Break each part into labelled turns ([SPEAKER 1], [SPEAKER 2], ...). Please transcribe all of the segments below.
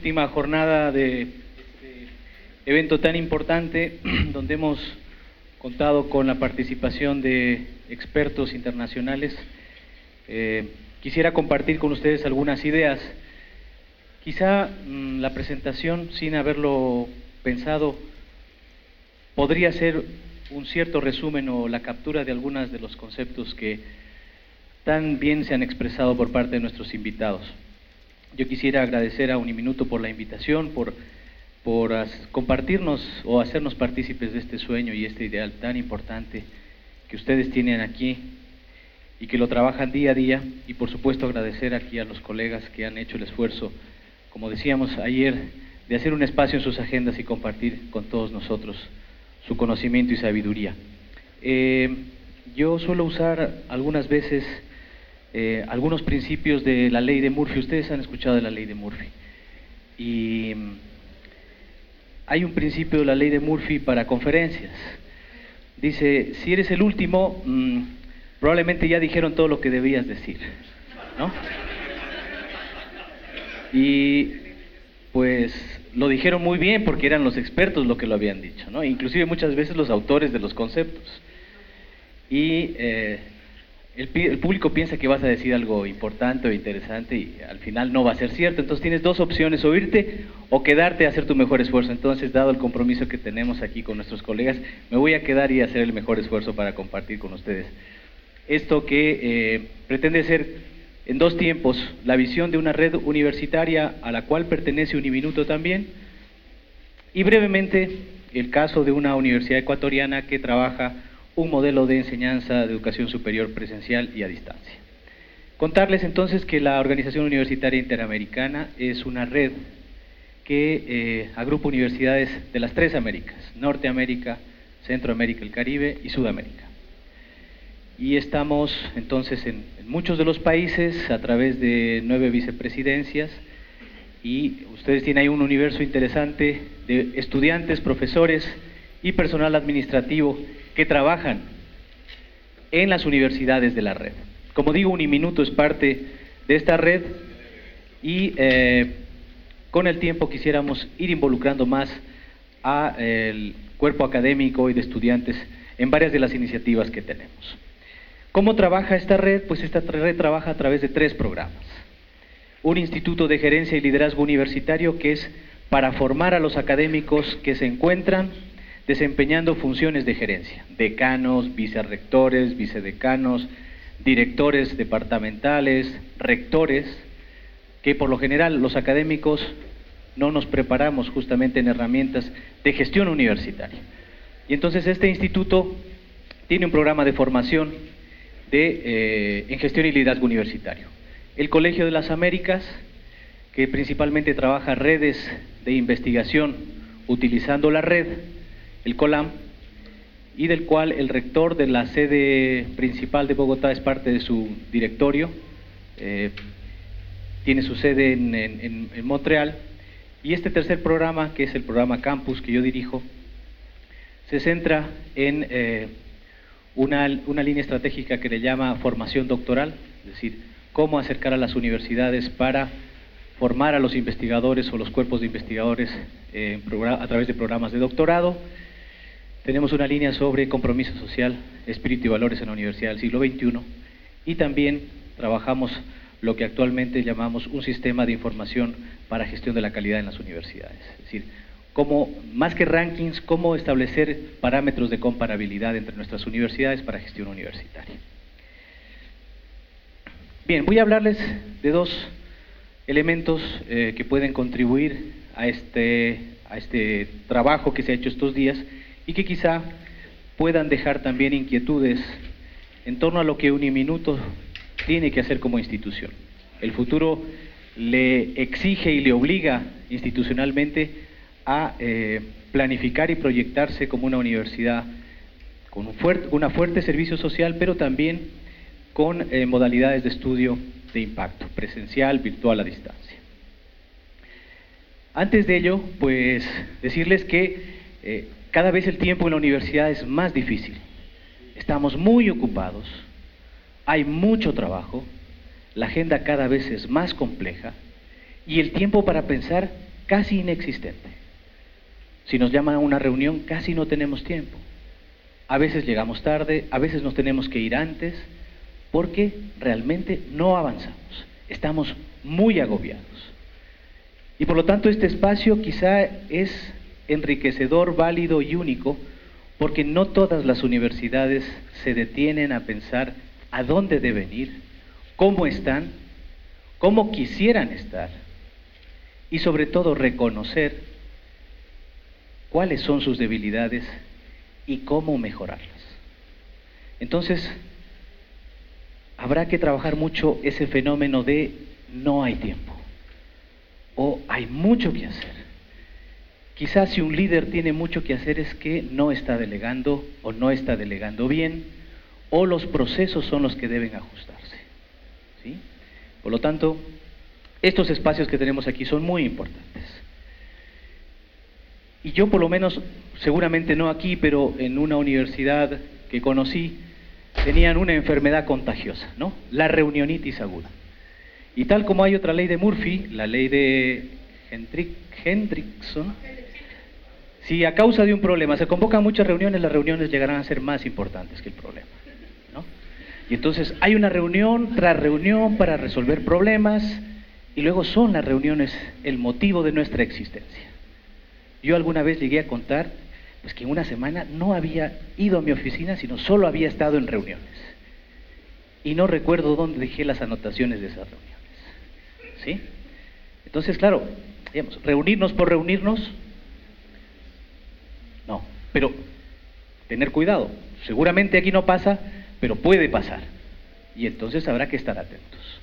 [SPEAKER 1] última jornada de este evento tan importante, donde hemos contado con la participación de expertos internacionales. Quisiera compartir con ustedes algunas ideas. Quizá la presentación, sin haberlo pensado, podría ser un cierto resumen o la captura de algunos de los conceptos que tan bien se han expresado por parte de nuestros invitados. Yo quisiera agradecer a Uniminuto por la invitación, por compartirnos o hacernos partícipes de este sueño y este ideal tan importante que ustedes tienen aquí y que lo trabajan día a día, y por supuesto agradecer aquí a los colegas que han hecho el esfuerzo, como decíamos ayer, de hacer un espacio en sus agendas y compartir con todos nosotros su conocimiento y sabiduría. Yo suelo usar algunas veces algunos principios de la ley de Murphy. Ustedes han escuchado de la ley de Murphy. Y hay un principio de la ley de Murphy para conferencias. Dice, si eres el último, probablemente ya dijeron todo lo que debías decir, ¿no? Y pues lo dijeron muy bien porque eran los expertos los que lo habían dicho, ¿no? Inclusive muchas veces los autores de los conceptos. Y el público piensa que vas a decir algo importante o interesante y al final no va a ser cierto. Entonces tienes dos opciones, o irte o quedarte a hacer tu mejor esfuerzo. Entonces, dado el compromiso que tenemos aquí con nuestros colegas, me voy a quedar y hacer el mejor esfuerzo para compartir con ustedes esto que pretende ser en dos tiempos: la visión de una red universitaria a la cual pertenece Uniminuto también, y brevemente el caso de una universidad ecuatoriana que trabaja un modelo de enseñanza de educación superior presencial y a distancia. Contarles entonces que la Organización Universitaria Interamericana es una red que agrupa universidades de las tres Américas: Norteamérica, Centroamérica, el Caribe y Sudamérica. Y estamos entonces en muchos de los países a través de 9 vicepresidencias, y ustedes tienen ahí un universo interesante de estudiantes, profesores y personal administrativo que trabajan en las universidades de la red. Como digo, Uniminuto es parte de esta red y con el tiempo quisiéramos ir involucrando más al cuerpo académico y de estudiantes en varias de las iniciativas que tenemos. ¿Cómo trabaja esta red? Pues esta red trabaja a través de 3 programas. Un instituto de gerencia y liderazgo universitario que es para formar a los académicos que se encuentran desempeñando funciones de gerencia: decanos, vicerrectores, vicedecanos, directores departamentales, rectores, que por lo general los académicos no nos preparamos justamente en herramientas de gestión universitaria. Y entonces este instituto tiene un programa de formación en gestión y liderazgo universitario. El Colegio de las Américas, que principalmente trabaja redes de investigación utilizando la red, el COLAM, y del cual el rector de la sede principal de Bogotá es parte de su directorio, tiene su sede en Montreal. Y este tercer programa, que es el programa Campus que yo dirijo, se centra en una línea estratégica que le llama formación doctoral, es decir, cómo acercar a las universidades para formar a los investigadores o los cuerpos de investigadores a través de programas de doctorado. Tenemos una línea sobre compromiso social, espíritu y valores en la Universidad del siglo XXI, y también trabajamos lo que actualmente llamamos un sistema de información para gestión de la calidad en las universidades. Es decir, cómo, más que rankings, cómo establecer parámetros de comparabilidad entre nuestras universidades para gestión universitaria. Bien, voy a hablarles de 2 elementos que pueden contribuir a este trabajo que se ha hecho estos días y que quizá puedan dejar también inquietudes en torno a lo que Uniminuto tiene que hacer como institución. El futuro le exige y le obliga institucionalmente a planificar y proyectarse como una universidad con una fuerte servicio social, pero también con modalidades de estudio de impacto, presencial, virtual, a distancia. Antes de ello, pues decirles que cada vez el tiempo en la universidad es más difícil. Estamos muy ocupados, hay mucho trabajo, la agenda cada vez es más compleja y el tiempo para pensar casi inexistente. Si nos llaman a una reunión, casi no tenemos tiempo. A veces llegamos tarde, a veces nos tenemos que ir antes, porque realmente no avanzamos. Estamos muy agobiados. Y por lo tanto este espacio quizá es enriquecedor, válido y único, porque no todas las universidades se detienen a pensar a dónde deben ir, cómo están, cómo quisieran estar, y sobre todo reconocer cuáles son sus debilidades y cómo mejorarlas. Entonces, habrá que trabajar mucho ese fenómeno de no hay tiempo, o hay mucho que hacer. Quizás si un líder tiene mucho que hacer es que no está delegando o no está delegando bien, o los procesos son los que deben ajustarse, ¿sí? Por lo tanto, estos espacios que tenemos aquí son muy importantes. Y yo por lo menos, seguramente no aquí, pero en una universidad que conocí, tenían una enfermedad contagiosa, ¿no? La reunionitis aguda. Y tal como hay otra ley de Murphy, la ley de Hendrickson, si a causa de un problema se convocan muchas reuniones, las reuniones llegarán a ser más importantes que el problema, ¿no? Y entonces hay una reunión tras reunión para resolver problemas, y luego son las reuniones el motivo de nuestra existencia. Yo alguna vez llegué a contar pues que en una semana no había ido a mi oficina, sino solo había estado en reuniones. Y no recuerdo dónde dejé las anotaciones de esas reuniones, ¿sí? Entonces, claro, digamos, reunirnos por reunirnos, no, pero tener cuidado. Seguramente aquí no pasa, pero puede pasar. Y entonces habrá que estar atentos.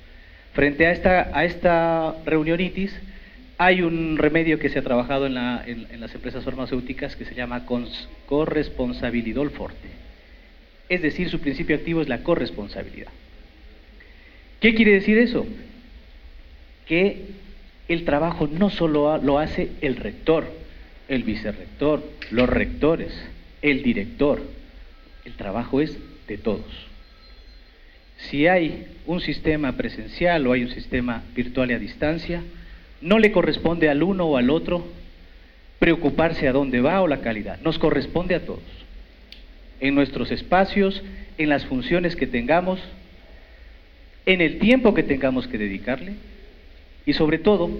[SPEAKER 1] Frente a esta reunionitis, hay un remedio que se ha trabajado en las empresas farmacéuticas que se llama corresponsabilidad forte. Es decir, su principio activo es la corresponsabilidad. ¿Qué quiere decir eso? Que el trabajo no solo lo hace el rector, el vicerrector, los rectores, el director. El trabajo es de todos. Si hay un sistema presencial o hay un sistema virtual y a distancia, no le corresponde al uno o al otro preocuparse a dónde va o la calidad. Nos corresponde a todos. En nuestros espacios, en las funciones que tengamos, en el tiempo que tengamos que dedicarle y sobre todo,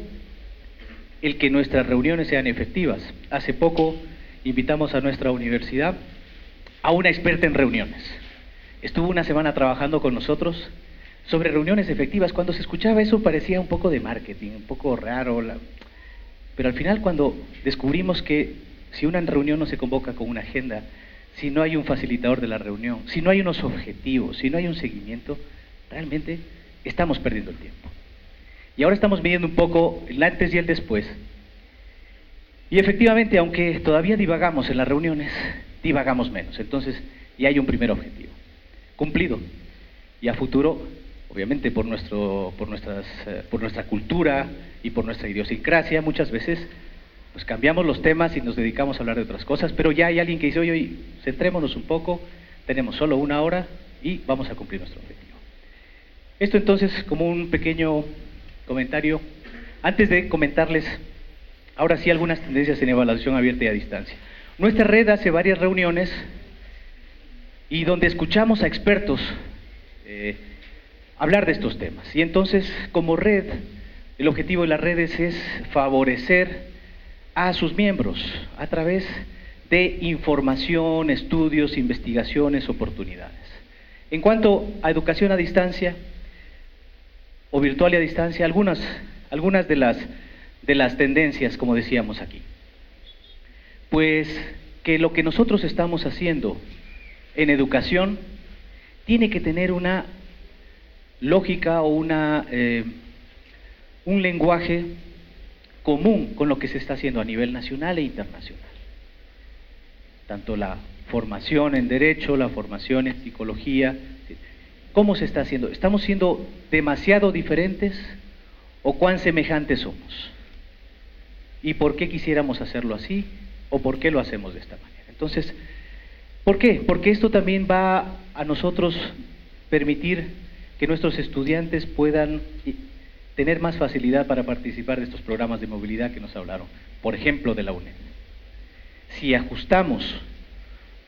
[SPEAKER 1] el que nuestras reuniones sean efectivas. Hace poco invitamos a nuestra universidad a una experta en reuniones. Estuvo una semana trabajando con nosotros sobre reuniones efectivas. Cuando se escuchaba eso parecía un poco de marketing, un poco raro, pero al final cuando descubrimos que si una reunión no se convoca con una agenda, si no hay un facilitador de la reunión, si no hay unos objetivos, si no hay un seguimiento, realmente estamos perdiendo el tiempo. Y ahora estamos midiendo un poco el antes y el después. Y efectivamente, aunque todavía divagamos en las reuniones, divagamos menos. Entonces, ya hay un primer objetivo cumplido. Y a futuro, obviamente por nuestra cultura y por nuestra idiosincrasia, muchas veces pues cambiamos los temas y nos dedicamos a hablar de otras cosas, pero ya hay alguien que dice, oye, centrémonos un poco, tenemos solo 1 hora y vamos a cumplir nuestro objetivo. Esto entonces como un pequeño comentario, antes de comentarles ahora sí algunas tendencias en evaluación abierta y a distancia. Nuestra red hace varias reuniones y donde escuchamos a expertos hablar de estos temas. Y entonces, como red, el objetivo de las redes es favorecer a sus miembros a través de información, estudios, investigaciones, oportunidades. En cuanto a educación a distancia o virtual y a distancia, algunas de las tendencias, como decíamos aquí. Pues que lo que nosotros estamos haciendo en educación tiene que tener una lógica o un lenguaje común con lo que se está haciendo a nivel nacional e internacional. Tanto la formación en derecho, la formación en psicología, ¿cómo se está haciendo? ¿Estamos siendo demasiado diferentes o cuán semejantes somos? ¿Y por qué quisiéramos hacerlo así o por qué lo hacemos de esta manera? Entonces, ¿por qué? Porque esto también va a nosotros permitir que nuestros estudiantes puedan tener más facilidad para participar de estos programas de movilidad que nos hablaron, por ejemplo, de la UNED. Si ajustamos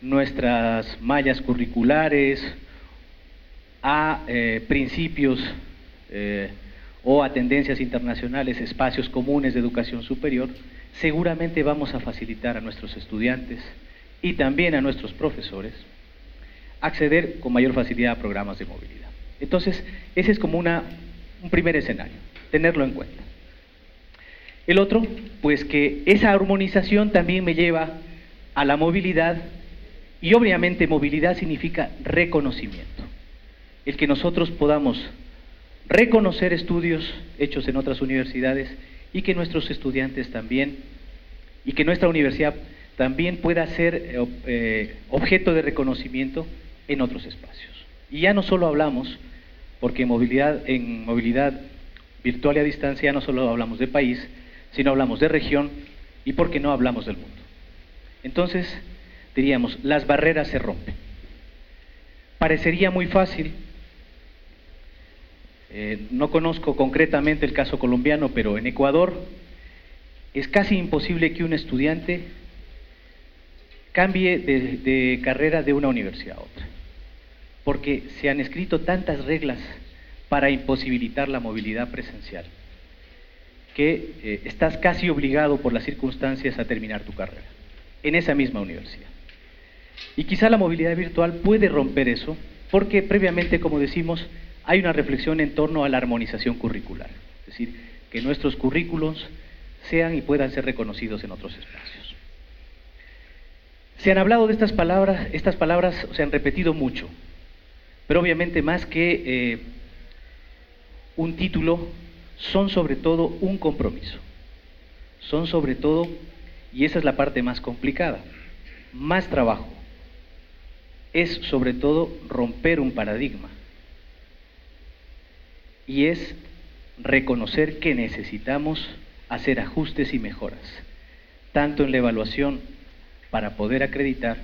[SPEAKER 1] nuestras mallas curriculares a principios o a tendencias internacionales, espacios comunes de educación superior, seguramente vamos a facilitar a nuestros estudiantes y también a nuestros profesores acceder con mayor facilidad a programas de movilidad. Entonces, ese es como un primer escenario, tenerlo en cuenta. El otro, pues que esa armonización también me lleva a la movilidad, y obviamente movilidad significa reconocimiento. El que nosotros podamos reconocer estudios hechos en otras universidades y que nuestros estudiantes también, y que nuestra universidad también pueda ser objeto de reconocimiento en otros espacios. Y ya no solo hablamos, porque en movilidad virtual y a distancia ya no solo hablamos de país, sino hablamos de región y porque no hablamos del mundo. Entonces, diríamos, las barreras se rompen. Parecería muy fácil, no conozco concretamente el caso colombiano, pero en Ecuador es casi imposible que un estudiante cambie de carrera de una universidad a otra, porque se han escrito tantas reglas para imposibilitar la movilidad presencial, que estás casi obligado por las circunstancias a terminar tu carrera en esa misma universidad. Y quizá la movilidad virtual puede romper eso, porque previamente, como decimos, hay una reflexión en torno a la armonización curricular, es decir, que nuestros currículos sean y puedan ser reconocidos en otros espacios. Se han hablado de estas palabras se han repetido mucho, pero obviamente más que un título, son sobre todo un compromiso, son sobre todo, y esa es la parte más complicada, más trabajo, es sobre todo romper un paradigma, y es reconocer que necesitamos hacer ajustes y mejoras, tanto en la evaluación para poder acreditar,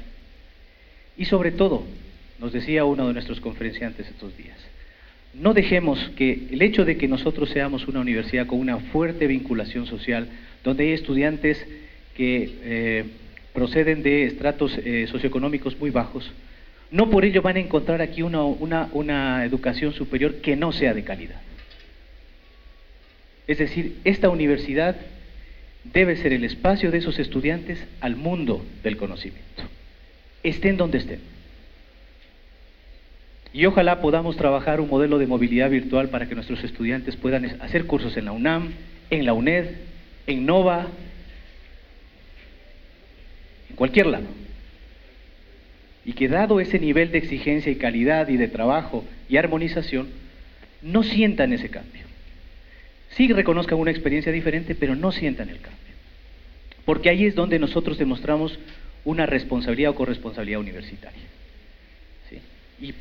[SPEAKER 1] y sobre todo, nos decía uno de nuestros conferenciantes estos días, no dejemos que el hecho de que nosotros seamos una universidad con una fuerte vinculación social, donde hay estudiantes que proceden de estratos socioeconómicos muy bajos, no por ello van a encontrar aquí una educación superior que no sea de calidad. Es decir, esta universidad debe ser el espacio de esos estudiantes al mundo del conocimiento, estén donde estén. Y ojalá podamos trabajar un modelo de movilidad virtual para que nuestros estudiantes puedan hacer cursos en la UNAM, en la UNED, en NOVA, en cualquier lado. Y que dado ese nivel de exigencia y calidad y de trabajo y armonización, no sientan ese cambio. Sí reconozcan una experiencia diferente, pero no sientan el cambio. Porque ahí es donde nosotros demostramos una responsabilidad o corresponsabilidad universitaria. ¿Sí? Y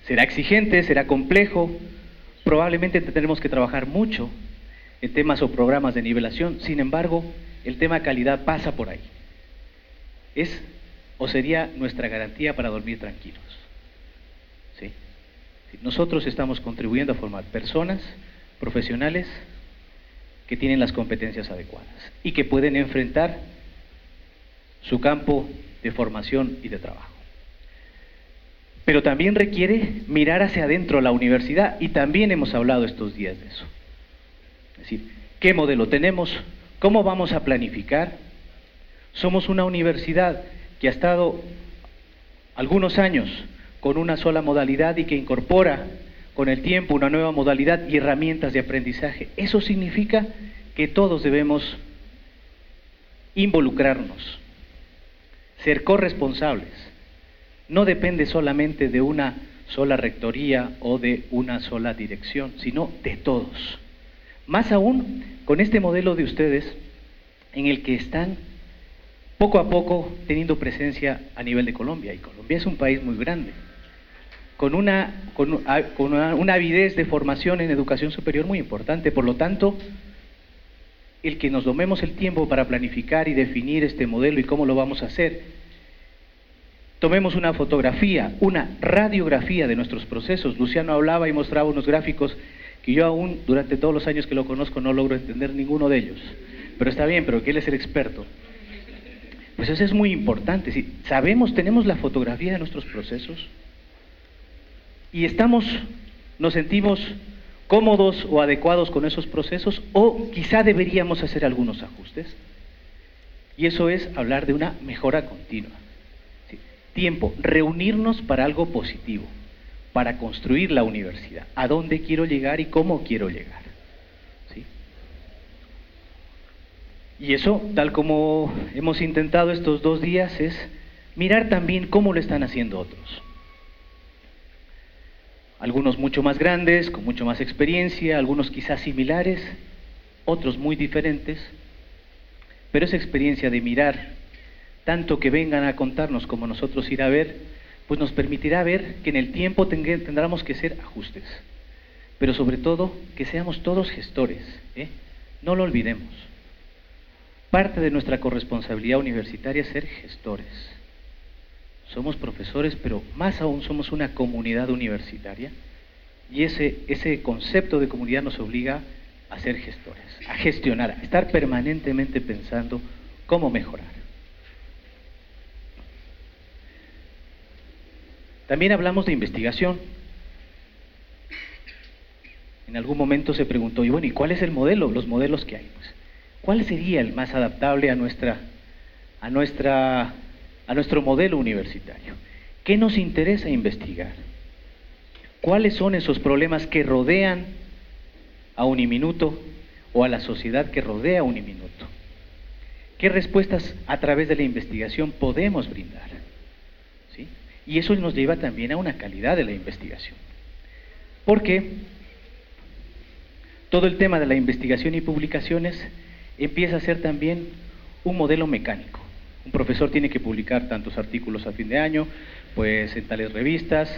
[SPEAKER 1] será exigente, será complejo, probablemente tendremos que trabajar mucho en temas o programas de nivelación, sin embargo, el tema calidad pasa por ahí. Es o sería nuestra garantía para dormir tranquilos. ¿Sí? Nosotros estamos contribuyendo a formar personas, profesionales, que tienen las competencias adecuadas y que pueden enfrentar su campo de formación y de trabajo. Pero también requiere mirar hacia adentro la universidad, y también hemos hablado estos días de eso. Es decir, ¿qué modelo tenemos? ¿Cómo vamos a planificar? Somos una universidad que ha estado algunos años con una sola modalidad y que incorpora con el tiempo una nueva modalidad y herramientas de aprendizaje. Eso significa que todos debemos involucrarnos, ser corresponsables. No depende solamente de una sola rectoría o de una sola dirección, sino de todos. Más aún con este modelo de ustedes, en el que están poco a poco teniendo presencia a nivel de Colombia, y Colombia es un país muy grande, con una avidez de formación en educación superior muy importante. Por lo tanto, el que nos tomemos el tiempo para planificar y definir este modelo y cómo lo vamos a hacer, tomemos una fotografía, una radiografía de nuestros procesos. Luciano hablaba y mostraba unos gráficos que yo aún, durante todos los años que lo conozco, no logro entender ninguno de ellos. Pero está bien, pero que él es el experto. Pues eso es muy importante. Si sabemos, tenemos la fotografía de nuestros procesos y nos sentimos cómodos o adecuados con esos procesos, o quizá deberíamos hacer algunos ajustes. Y eso es hablar de una mejora continua. ¿Sí? Tiempo, reunirnos para algo positivo, para construir la universidad, a dónde quiero llegar y cómo quiero llegar. ¿Sí? Y eso, tal como hemos intentado estos 2 días, es mirar también cómo lo están haciendo otros. Algunos mucho más grandes, con mucho más experiencia, algunos quizás similares, otros muy diferentes, pero esa experiencia de mirar, tanto que vengan a contarnos como nosotros ir a ver, pues nos permitirá ver que en el tiempo tendremos que hacer ajustes, pero sobre todo que seamos todos gestores, ¿eh? No lo olvidemos. Parte de nuestra corresponsabilidad universitaria es ser gestores. Somos profesores, pero más aún somos una comunidad universitaria, y ese concepto de comunidad nos obliga a ser gestores, a gestionar, a estar permanentemente pensando cómo mejorar. También hablamos de investigación. En algún momento se preguntó, y bueno, ¿y cuál es el modelo? Los modelos que hay. Pues, ¿cuál sería el más adaptable a nuestro modelo universitario? ¿Qué nos interesa investigar? ¿Cuáles son esos problemas que rodean a Uniminuto o a la sociedad que rodea a Uniminuto? ¿Qué respuestas a través de la investigación podemos brindar? ¿Sí? Y eso nos lleva también a una calidad de la investigación. Porque todo el tema de la investigación y publicaciones empieza a ser también un modelo mecánico. Un profesor tiene que publicar tantos artículos a fin de año, pues en tales revistas,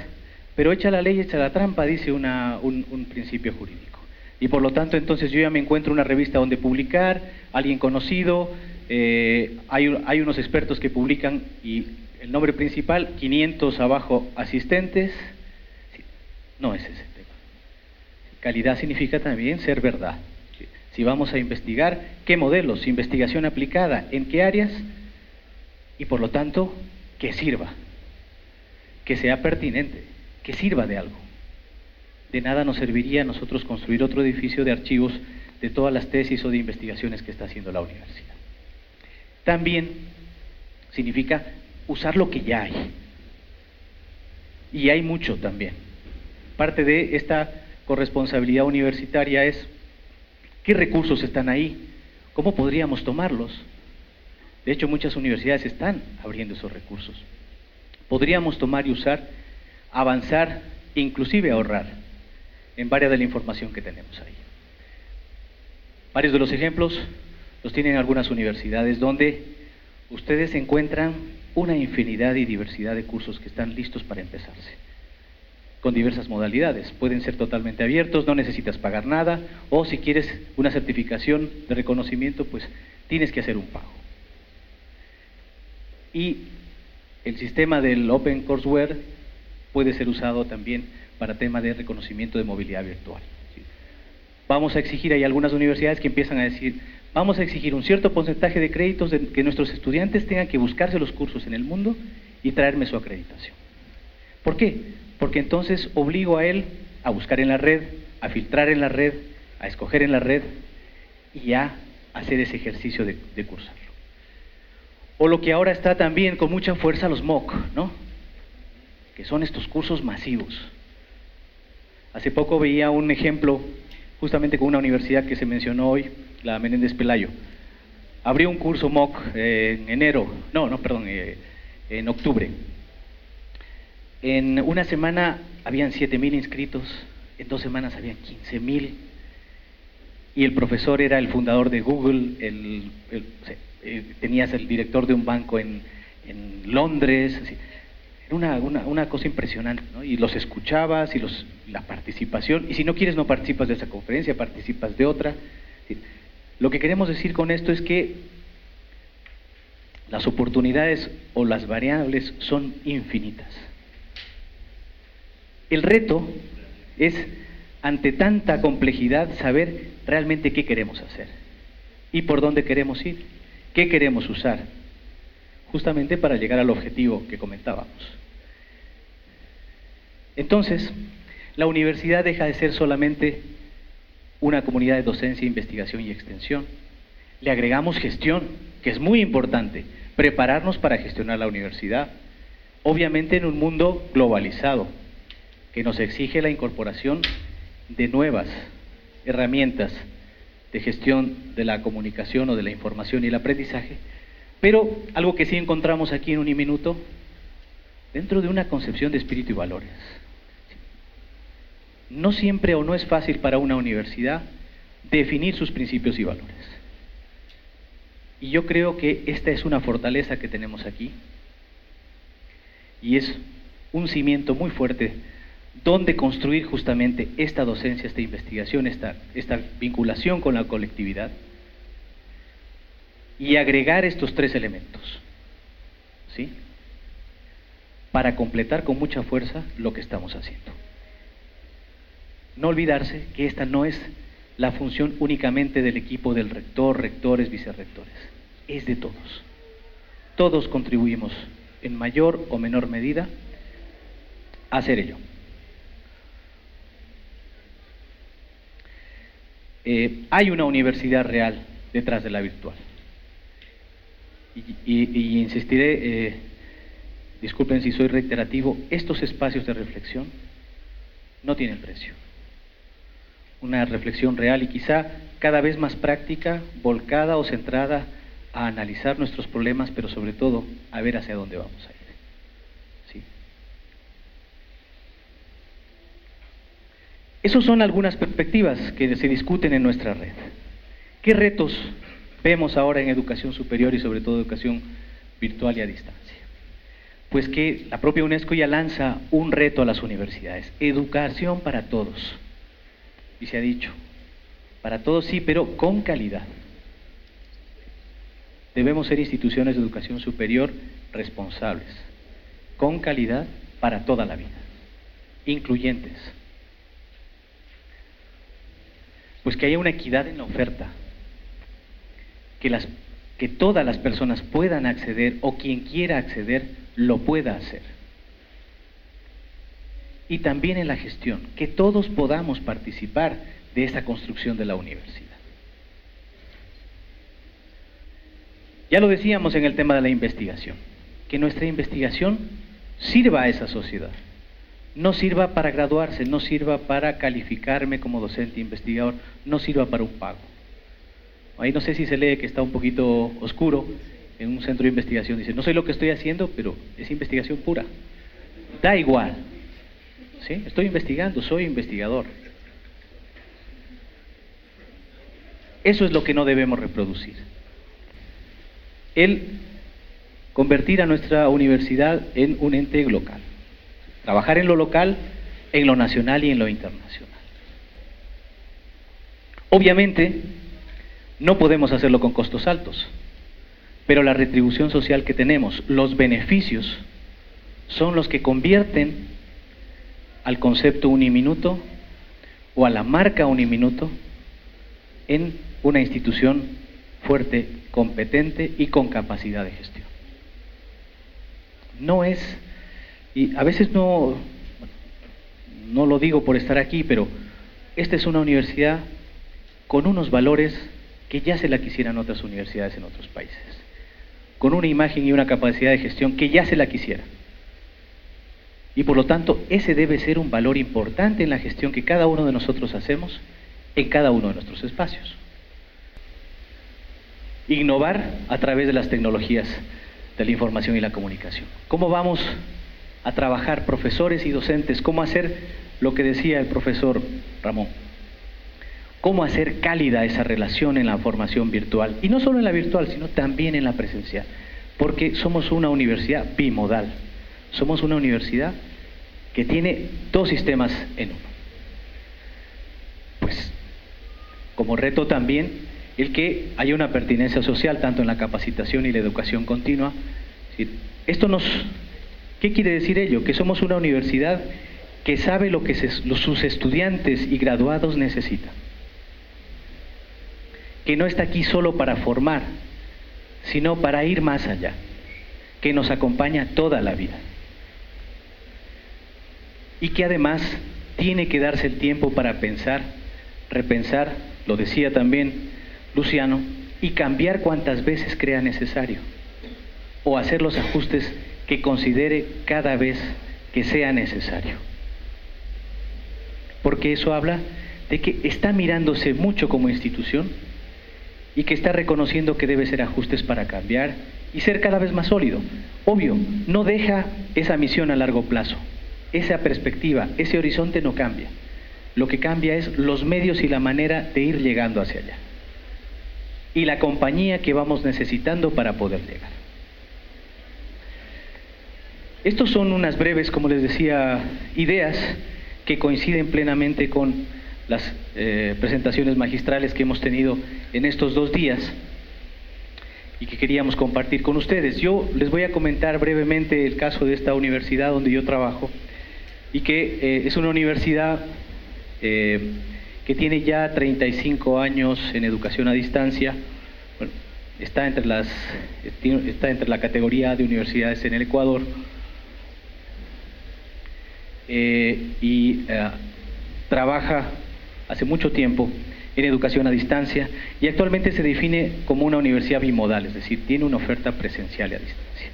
[SPEAKER 1] pero echa la ley, echa la trampa, dice un principio jurídico. Y por lo tanto, entonces yo ya me encuentro una revista donde publicar, alguien conocido, hay unos expertos que publican y el nombre principal, 500 abajo asistentes. Sí, no es ese tema. Calidad significa también ser verdad. Si vamos a investigar, ¿qué modelos? Investigación aplicada, ¿en qué áreas? Y por lo tanto, que sirva, que sea pertinente, que sirva de algo. De nada nos serviría a nosotros construir otro edificio de archivos de todas las tesis o de investigaciones que está haciendo la universidad. También significa usar lo que ya hay. Y hay mucho también. Parte de esta corresponsabilidad universitaria es qué recursos están ahí, cómo podríamos tomarlos. De hecho, muchas universidades están abriendo esos recursos. Podríamos tomar y usar, avanzar, inclusive ahorrar en varias de la información que tenemos ahí. Varios de los ejemplos los tienen algunas universidades donde ustedes encuentran una infinidad y diversidad de cursos que están listos para empezarse, con diversas modalidades. Pueden ser totalmente abiertos, no necesitas pagar nada, o si quieres una certificación de reconocimiento, pues tienes que hacer un pago. Y el sistema del OpenCourseware puede ser usado también para tema de reconocimiento de movilidad virtual. ¿Sí? Vamos a exigir, hay algunas universidades que empiezan a decir, vamos a exigir un cierto porcentaje de créditos de que nuestros estudiantes tengan que buscarse los cursos en el mundo y traerme su acreditación. ¿Por qué? Porque entonces obligo a él a buscar en la red, a filtrar en la red, a escoger en la red y a hacer ese ejercicio de cursarlo. O lo que ahora está también con mucha fuerza, los MOOC, ¿no? Que son estos cursos masivos. Hace poco veía un ejemplo justamente con una universidad que se mencionó hoy, la Menéndez Pelayo. Abrió un curso MOOC en octubre. En una semana habían 7,000 inscritos, en 2 semanas habían 15,000, y el profesor era el fundador de Google, tenías el director de un banco en Londres. Así. Era una cosa impresionante, ¿no? Y los escuchabas y la participación, y si no quieres no participas de esa conferencia, participas de otra. Lo que queremos decir con esto es que las oportunidades o las variables son infinitas. El reto es ante tanta complejidad, saber realmente qué queremos hacer y por dónde queremos ir, qué queremos usar, justamente para llegar al objetivo que comentábamos. Entonces, la universidad deja de ser solamente una comunidad de docencia, investigación y extensión. Le agregamos gestión, que es muy importante, prepararnos para gestionar la universidad, obviamente en un mundo globalizado, que nos exige la incorporación de nuevas herramientas de gestión de la comunicación o de la información y el aprendizaje, pero algo que sí encontramos aquí en Uniminuto, dentro de una concepción de espíritu y valores. No siempre o no es fácil para una universidad definir sus principios y valores. Y yo creo que esta es una fortaleza que tenemos aquí, y es un cimiento muy fuerte donde construir justamente esta docencia, esta investigación, esta vinculación con la colectividad, y agregar estos tres elementos, ¿sí?, para completar con mucha fuerza lo que estamos haciendo. No olvidarse que esta no es la función únicamente del equipo del rector, rectores, vicerrectores, es de todos. Todos contribuimos en mayor o menor medida a hacer ello. Hay una universidad real detrás de la virtual. Y insistiré, disculpen si soy reiterativo, estos espacios de reflexión no tienen precio. Una reflexión real y quizá cada vez más práctica, volcada o centrada a analizar nuestros problemas, pero sobre todo a ver hacia dónde vamos a ir. ¿Sí? Esas son algunas perspectivas que se discuten en nuestra red. ¿Qué retos vemos ahora en educación superior y sobre todo educación virtual y a distancia? Pues que la propia UNESCO ya lanza un reto a las universidades: educación para todos. Y se ha dicho, para todos sí, pero con calidad. Debemos ser instituciones de educación superior responsables, con calidad para toda la vida, incluyentes. Pues que haya una equidad en la oferta, que todas las personas puedan acceder, o quien quiera acceder lo pueda hacer. Y también en la gestión, que todos podamos participar de esa construcción de la universidad. Ya lo decíamos en el tema de la investigación, que nuestra investigación sirva a esa sociedad, no sirva para graduarse, no sirva para calificarme como docente investigador, no sirva para un pago. Ahí no sé si se lee que está un poquito oscuro en un centro de investigación, dice, no sé lo que estoy haciendo, pero es investigación pura. Da igual. ¿Sí? Estoy investigando, soy investigador. Eso es lo que no debemos reproducir. El convertir a nuestra universidad en un ente local. Trabajar en lo local, en lo nacional y en lo internacional. Obviamente, no podemos hacerlo con costos altos, pero la retribución social que tenemos, los beneficios, son los que convierten al concepto Uniminuto o a la marca Uniminuto en una institución fuerte, competente y con capacidad de gestión. No es, y a veces no lo digo por estar aquí, pero esta es una universidad con unos valores que ya se la quisieran otras universidades en otros países, con una imagen y una capacidad de gestión que ya se la quisieran. Y por lo tanto, ese debe ser un valor importante en la gestión que cada uno de nosotros hacemos en cada uno de nuestros espacios. Innovar a través de las tecnologías de la información y la comunicación. ¿Cómo vamos a trabajar profesores y docentes? ¿Cómo hacer lo que decía el profesor Ramón? ¿Cómo hacer cálida esa relación en la formación virtual? Y no solo en la virtual, sino también en la presencial. Porque somos una universidad bimodal. Somos una universidad que tiene dos sistemas en uno. Pues, como reto también, el que haya una pertinencia social, tanto en la capacitación y la educación continua. ¿Qué quiere decir ello? Que somos una universidad que sabe lo que sus estudiantes y graduados necesitan, que no está aquí solo para formar, sino para ir más allá, que nos acompaña toda la vida y que además tiene que darse el tiempo para pensar, repensar, lo decía también Luciano, y cambiar cuantas veces crea necesario o hacer los ajustes que considere cada vez que sea necesario. Porque eso habla de que está mirándose mucho como institución y que está reconociendo que debe ser ajustes para cambiar y ser cada vez más sólido. Obvio, no deja esa misión a largo plazo, esa perspectiva, ese horizonte no cambia. Lo que cambia es los medios y la manera de ir llegando hacia allá y la compañía que vamos necesitando para poder llegar. Estos son unas breves, como les decía, ideas que coinciden plenamente con las presentaciones magistrales que hemos tenido en estos 2 días y que queríamos compartir con ustedes. Yo les voy a comentar brevemente el caso de esta universidad donde yo trabajo y que es una universidad que tiene ya 35 años en educación a distancia. Bueno, está entre la categoría de universidades en el Ecuador. Trabaja hace mucho tiempo en educación a distancia y actualmente se define como una universidad bimodal, es decir, tiene una oferta presencial y a distancia.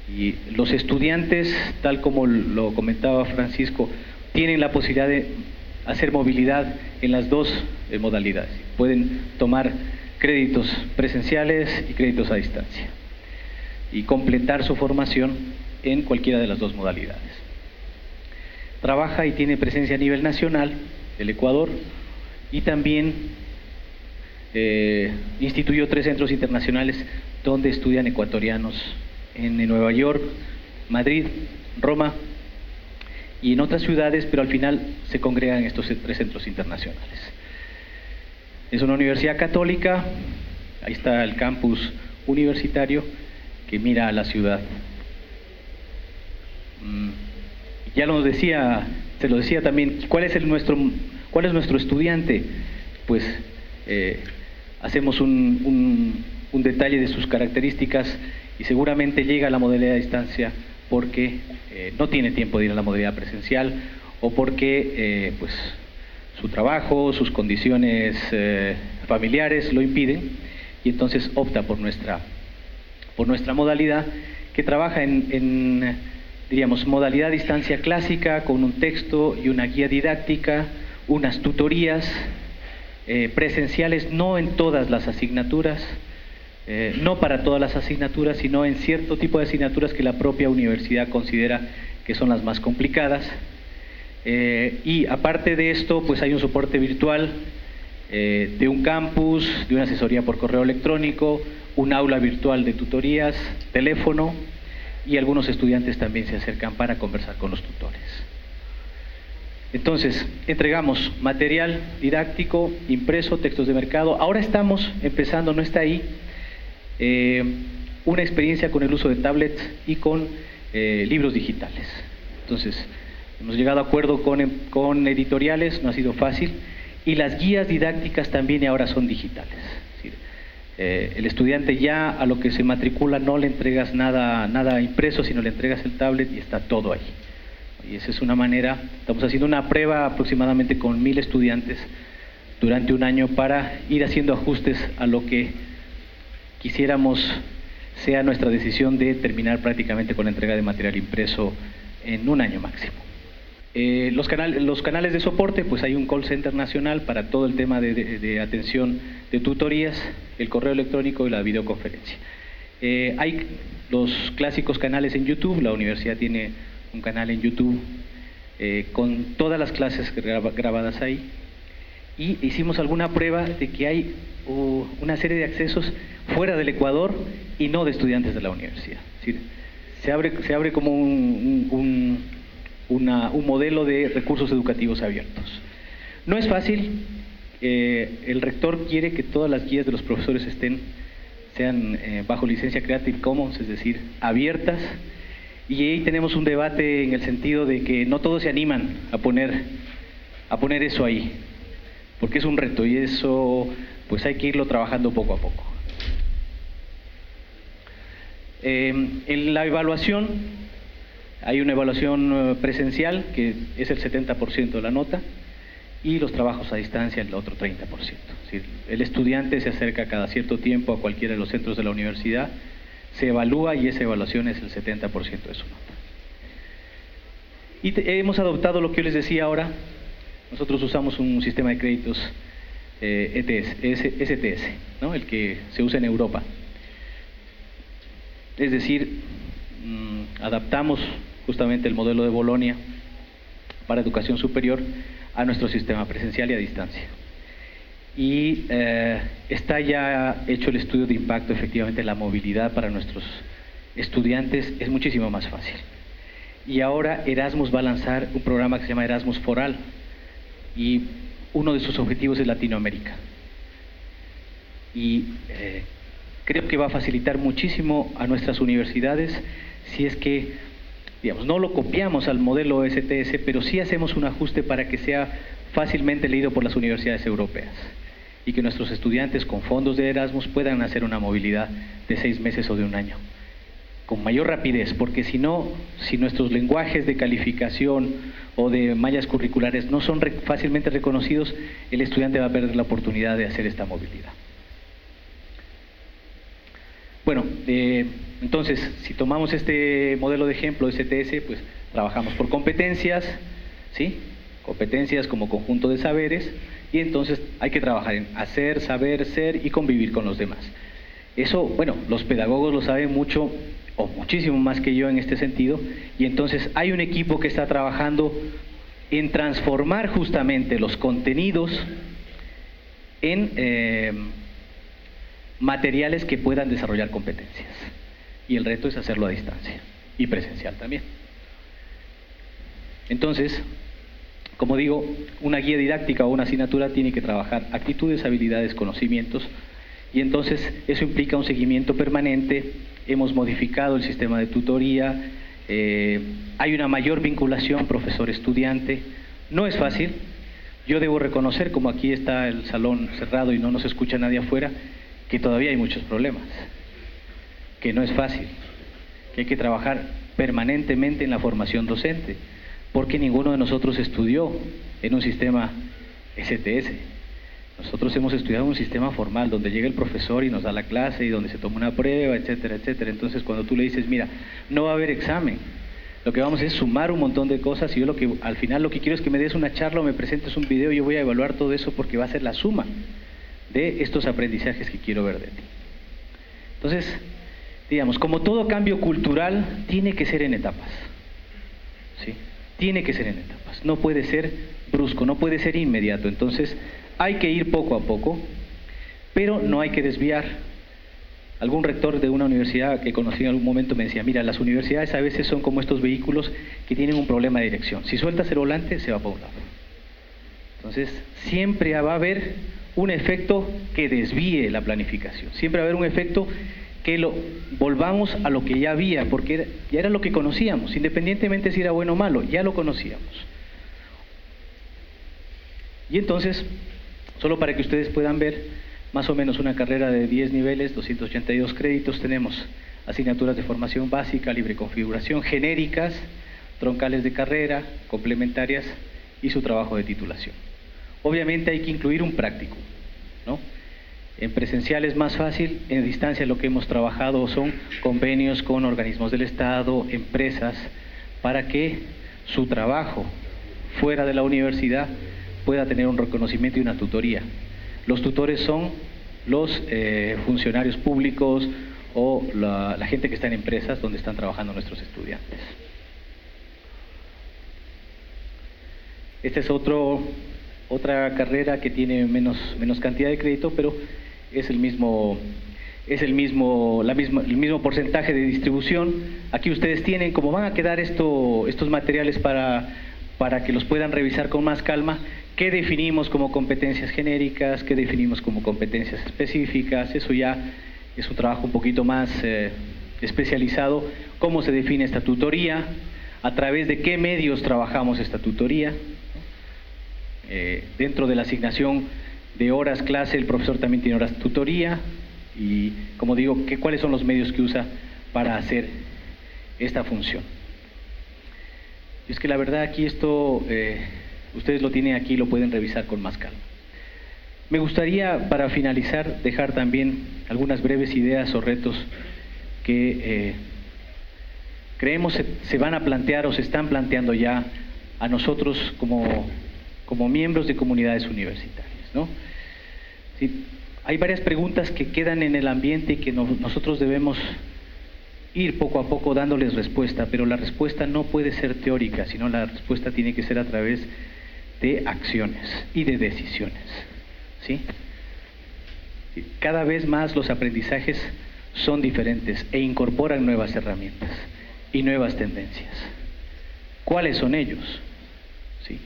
[SPEAKER 1] Y los estudiantes, tal como lo comentaba Francisco, tienen la posibilidad de hacer movilidad en las 2 modalidades. Pueden tomar créditos presenciales y créditos a distancia y completar su formación en cualquiera de las 2 modalidades. Trabaja y tiene presencia a nivel nacional, el Ecuador, y también instituyó 3 centros internacionales donde estudian ecuatorianos en Nueva York, Madrid, Roma y en otras ciudades, pero al final se congregan en estos 3 centros internacionales. Es una universidad católica, ahí está el campus universitario que mira a la ciudad. Ya lo decía, se lo decía también, ¿cuál es nuestro estudiante? Pues hacemos un detalle de sus características y seguramente llega a la modalidad a distancia porque no tiene tiempo de ir a la modalidad presencial o porque pues su trabajo, sus condiciones familiares lo impiden y entonces opta por nuestra modalidad que trabaja diríamos, modalidad a distancia clásica con un texto y una guía didáctica, unas tutorías presenciales, no en todas las asignaturas, no para todas las asignaturas, sino en cierto tipo de asignaturas que la propia universidad considera que son las más complicadas. Y aparte de esto, pues hay un soporte virtual de un campus, de una asesoría por correo electrónico, un aula virtual de tutorías, teléfono, y algunos estudiantes también se acercan para conversar con los tutores. Entonces, entregamos material didáctico, impreso, textos de mercado. Ahora estamos empezando, no está ahí, una experiencia con el uso de tablets y con libros digitales. Entonces, hemos llegado a acuerdo con editoriales, no ha sido fácil, y las guías didácticas también ahora son digitales. Es decir, el estudiante ya a lo que se matricula no le entregas nada impreso, sino le entregas el tablet y está todo ahí. Y esa es una manera, estamos haciendo una prueba aproximadamente con 1000 estudiantes durante un año para ir haciendo ajustes a lo que quisiéramos sea nuestra decisión de terminar prácticamente con la entrega de material impreso en un año máximo. Los canales de soporte, pues hay un call center nacional para todo el tema de atención de tutorías, el correo electrónico y la videoconferencia. Hay los clásicos canales en YouTube, la universidad tiene un canal en YouTube con todas las clases grabadas ahí, y hicimos alguna prueba de que hay una serie de accesos fuera del Ecuador y no de estudiantes de la universidad. Es decir, se abre como un modelo de recursos educativos abiertos. No es fácil, el rector quiere que todas las guías de los profesores sean bajo licencia Creative Commons, es decir, abiertas, Y ahí tenemos un debate en el sentido de que no todos se animan a poner eso ahí, porque es un reto y eso pues hay que irlo trabajando poco a poco. En la evaluación, hay una evaluación presencial que es el 70% de la nota y los trabajos a distancia el otro 30%. Es decir, el estudiante se acerca cada cierto tiempo a cualquiera de los centros de la universidad, se evalúa y esa evaluación es el 70% de su nota. Y hemos adoptado lo que yo les decía ahora. Nosotros usamos un sistema de créditos STS, ¿no? El que se usa en Europa. Es decir, adaptamos justamente el modelo de Bolonia para educación superior a nuestro sistema presencial y a distancia. Y está ya hecho el estudio de impacto. Efectivamente, la movilidad para nuestros estudiantes es muchísimo más fácil. Y ahora Erasmus va a lanzar un programa que se llama Erasmus for All, y uno de sus objetivos es Latinoamérica. Y creo que va a facilitar muchísimo a nuestras universidades si es que, digamos, no lo copiamos al modelo STS, pero sí hacemos un ajuste para que sea fácilmente leído por las universidades europeas y que nuestros estudiantes con fondos de Erasmus puedan hacer una movilidad de 6 meses o de un año con mayor rapidez, porque si no, si nuestros lenguajes de calificación o de mallas curriculares no son fácilmente reconocidos, el estudiante va a perder la oportunidad de hacer esta movilidad. Bueno, entonces, si tomamos este modelo de ejemplo STS, pues trabajamos por competencias, ¿sí? Competencias como conjunto de saberes, y entonces hay que trabajar en hacer, saber, ser y convivir con los demás. Eso, bueno, los pedagogos lo saben mucho o muchísimo más que yo en este sentido, y entonces hay un equipo que está trabajando en transformar justamente los contenidos en materiales que puedan desarrollar competencias, y el reto es hacerlo a distancia y presencial también. Entonces, como digo, una guía didáctica o una asignatura tiene que trabajar actitudes, habilidades, conocimientos, y entonces eso implica un seguimiento permanente. Hemos modificado el sistema de tutoría, hay una mayor vinculación profesor-estudiante. No es fácil, yo debo reconocer, como aquí está el salón cerrado y no nos escucha nadie afuera, que todavía hay muchos problemas, que no es fácil, que hay que trabajar permanentemente en la formación docente, porque ninguno de nosotros estudió en un sistema STS. Nosotros hemos estudiado un sistema formal donde llega el profesor y nos da la clase y donde se toma una prueba, etcétera, etcétera. Entonces, cuando tú le dices, mira, no va a haber examen, lo que vamos es sumar un montón de cosas, y yo al final lo que quiero es que me des una charla o me presentes un video y yo voy a evaluar todo eso porque va a ser la suma de estos aprendizajes que quiero ver de ti. Entonces, digamos, como todo cambio cultural, tiene que ser en etapas, ¿sí? Tiene que ser en etapas, no puede ser brusco, no puede ser inmediato. Entonces, hay que ir poco a poco, pero no hay que desviar. Algún rector de una universidad que conocí en algún momento me decía, mira, las universidades a veces son como estos vehículos que tienen un problema de dirección. Si sueltas el volante, se va para un lado. Entonces, siempre va a haber un efecto que desvíe la planificación. Siempre va a haber un efecto que lo volvamos a lo que ya había, porque ya era lo que conocíamos, independientemente si era bueno o malo, ya lo conocíamos. Y entonces, solo para que ustedes puedan ver, más o menos una carrera de 10 niveles, 282 créditos, tenemos asignaturas de formación básica, libre configuración, genéricas, troncales de carrera, complementarias y su trabajo de titulación. Obviamente hay que incluir un práctico, ¿no? En presencial es más fácil, en distancia lo que hemos trabajado son convenios con organismos del Estado, empresas, para que su trabajo fuera de la universidad pueda tener un reconocimiento y una tutoría. Los tutores son los funcionarios públicos o la gente que está en empresas donde están trabajando nuestros estudiantes. Esta es otra carrera que tiene menos cantidad de crédito, pero es el mismo porcentaje de distribución. Aquí ustedes tienen, como van a quedar estos materiales para que los puedan revisar con más calma, qué definimos como competencias genéricas, qué definimos como competencias específicas. Eso ya es un trabajo un poquito más especializado, cómo se define esta tutoría, a través de qué medios trabajamos esta tutoría. Dentro de la asignación de horas clase, el profesor también tiene horas de tutoría y, como digo, cuáles son los medios que usa para hacer esta función. Y es que la verdad aquí esto, ustedes lo tienen aquí, lo pueden revisar con más calma. Me gustaría, para finalizar, dejar también algunas breves ideas o retos que creemos se van a plantear o se están planteando ya a nosotros como miembros de comunidades universitarias, ¿no? Sí, hay varias preguntas que quedan en el ambiente y que nosotros debemos ir poco a poco dándoles respuesta, pero la respuesta no puede ser teórica, sino la respuesta tiene que ser a través de acciones y de decisiones, ¿sí? Cada vez más los aprendizajes son diferentes e incorporan nuevas herramientas y nuevas tendencias. ¿Cuáles son ellos? ¿Sí?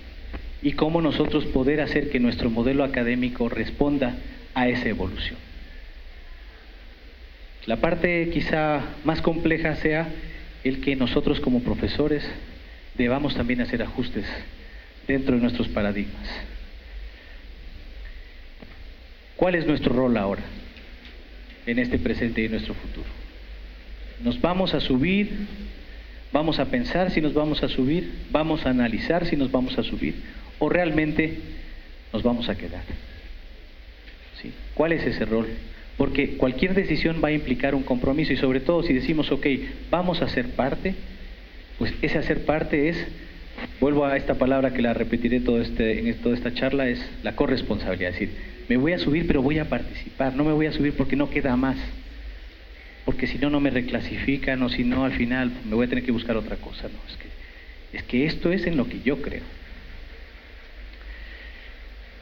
[SPEAKER 1] Y cómo nosotros poder hacer que nuestro modelo académico responda a esa evolución. La parte quizá más compleja sea el que nosotros como profesores debamos también hacer ajustes dentro de nuestros paradigmas. ¿Cuál es nuestro rol ahora, en este presente y en nuestro futuro? ¿Nos vamos a subir? ¿Vamos a pensar si nos vamos a subir? ¿Vamos a analizar si nos vamos a subir? ¿O realmente nos vamos a quedar? ¿Sí? ¿Cuál es ese rol? Porque cualquier decisión va a implicar un compromiso y sobre todo si decimos, ok, vamos a ser parte, pues ese hacer parte es, vuelvo a esta palabra que la repetiré en toda esta charla, es la corresponsabilidad. Es decir, me voy a subir pero voy a participar, no me voy a subir porque no queda más, porque si no, no me reclasifican o si no, al final me voy a tener que buscar otra cosa. No, es que esto es en lo que yo creo.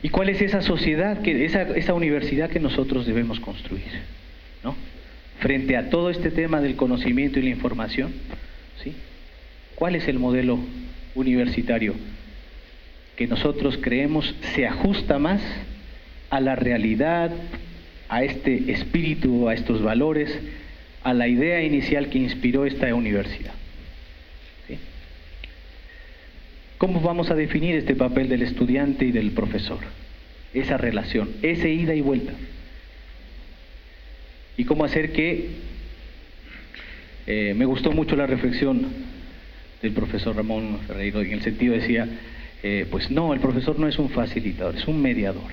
[SPEAKER 1] ¿Y cuál es esa sociedad, esa universidad que nosotros debemos construir, ¿no? Frente a todo este tema del conocimiento y la información, ¿sí? ¿Cuál es el modelo universitario que nosotros creemos se ajusta más a la realidad, a este espíritu, a estos valores, a la idea inicial que inspiró esta universidad? ¿Sí? ¿Cómo vamos a definir este papel del estudiante y del profesor? Esa relación, ese ida y vuelta. ¿Y cómo hacer que... me gustó mucho la reflexión del profesor Ramón Ferreiro, en el sentido decía, pues no, el profesor no es un facilitador, es un mediador.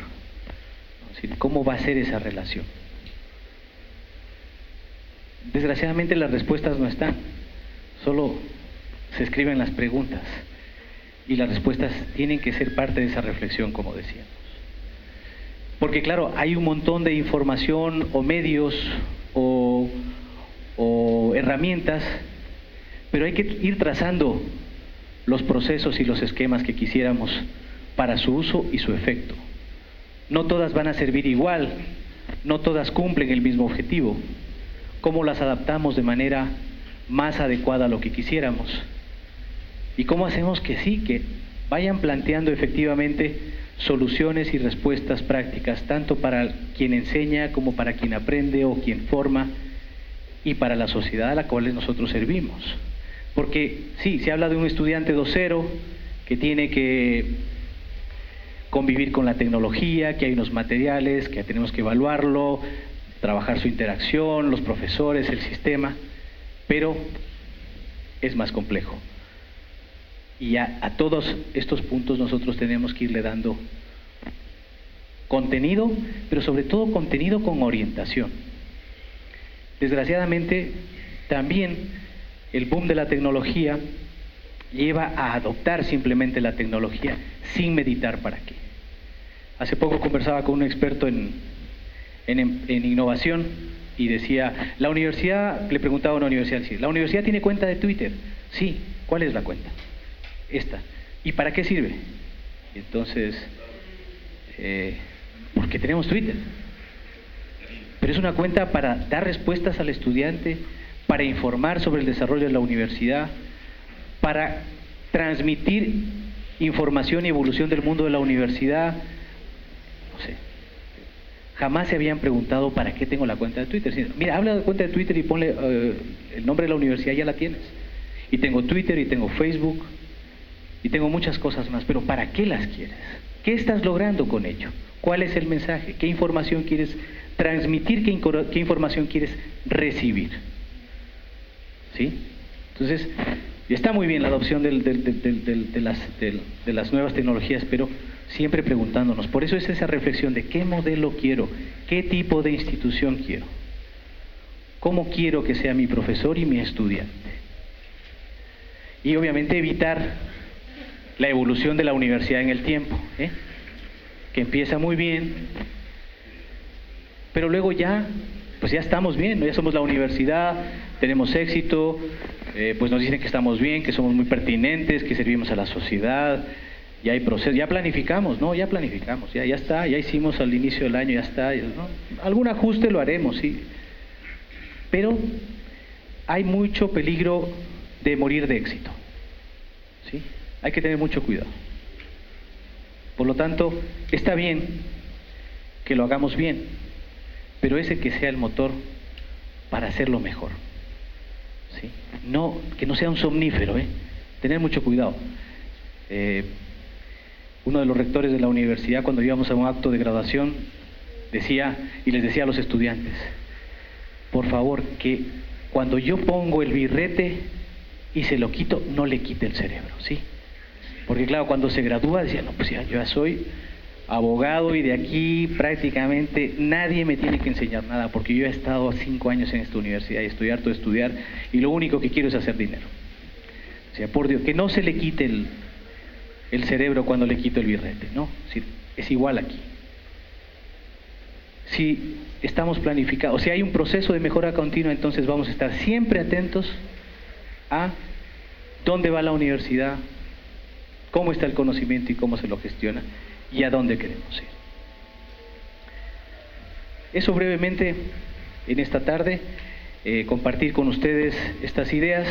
[SPEAKER 1] Es decir, ¿cómo va a ser esa relación? Desgraciadamente las respuestas no están, solo se escriben las preguntas. Y las respuestas tienen que ser parte de esa reflexión, como decíamos. Porque claro, hay un montón de información o medios o herramientas, pero hay que ir trazando los procesos y los esquemas que quisiéramos para su uso y su efecto. No todas van a servir igual, no todas cumplen el mismo objetivo. ¿Cómo las adaptamos de manera más adecuada a lo que quisiéramos? ¿Y cómo hacemos que sí, que vayan planteando efectivamente soluciones y respuestas prácticas, tanto para quien enseña como para quien aprende o quien forma, y para la sociedad a la cual nosotros servimos? Porque sí, se habla de un estudiante 2.0 que tiene que convivir con la tecnología, que hay unos materiales, que tenemos que evaluarlo, trabajar su interacción, los profesores, el sistema, pero es más complejo. Y a todos estos puntos nosotros tenemos que irle dando contenido, pero sobre todo contenido con orientación. Desgraciadamente, también el boom de la tecnología lleva a adoptar simplemente la tecnología sin meditar para qué. Hace poco conversaba con un experto en innovación y decía, la universidad, le preguntaba a una universidad, ¿la universidad tiene cuenta de Twitter? Sí, ¿cuál es la cuenta? Esta. ¿Y para qué sirve? Entonces, porque tenemos Twitter. Pero es una cuenta para dar respuestas al estudiante, para informar sobre el desarrollo de la universidad, para transmitir información y evolución del mundo de la universidad. No sé. jamás se habían preguntado para qué tengo la cuenta de Twitter. Mira, habla de cuenta de Twitter y ponle el nombre de la universidad, ya la tienes. Y tengo Twitter y tengo Facebook y tengo muchas cosas más, pero ¿para qué las quieres? ¿Qué estás logrando con ello? ¿Cuál es el mensaje? ¿Qué información quieres transmitir? ¿Qué información quieres recibir? ¿Sí? Entonces, está muy bien la adopción de las nuevas tecnologías, pero siempre preguntándonos. Por eso es esa reflexión de qué modelo quiero, qué tipo de institución quiero, cómo quiero que sea mi profesor y mi estudiante. Y obviamente evitar la evolución de la universidad en el tiempo, que empieza muy bien, pero luego ya, pues ya estamos bien, ¿no? Ya somos la universidad, tenemos éxito, pues nos dicen que estamos bien, que somos muy pertinentes, que servimos a la sociedad, ya hay proceso, ya planificamos, ¿no? Ya planificamos, ya está, ya hicimos al inicio del año, ya está, ¿no? Algún ajuste lo haremos, sí, pero hay mucho peligro de morir de éxito, ¿sí? Hay que tener mucho cuidado. Por lo tanto, está bien que lo hagamos bien, pero ese que sea el motor para hacerlo mejor, ¿sí? No, que no sea un somnífero, tener mucho cuidado. Uno de los rectores de la universidad, cuando íbamos a un acto de graduación, decía, y les decía a los estudiantes, por favor, que cuando yo pongo el birrete y se lo quito, no le quite el cerebro, ¿sí? Porque claro, cuando se gradúa decía, no, pues ya, yo ya soy abogado y de aquí prácticamente nadie me tiene que enseñar nada, porque yo he estado 5 años en esta universidad y estoy harto de estudiar y lo único que quiero es hacer dinero. O sea, por Dios, que no se le quite el cerebro cuando le quito el birrete, ¿no? Es igual aquí. Si estamos planificados, si hay un proceso de mejora continua, entonces vamos a estar siempre atentos a dónde va la universidad, cómo está el conocimiento y cómo se lo gestiona y a dónde queremos ir. Eso brevemente en esta tarde, compartir con ustedes estas ideas.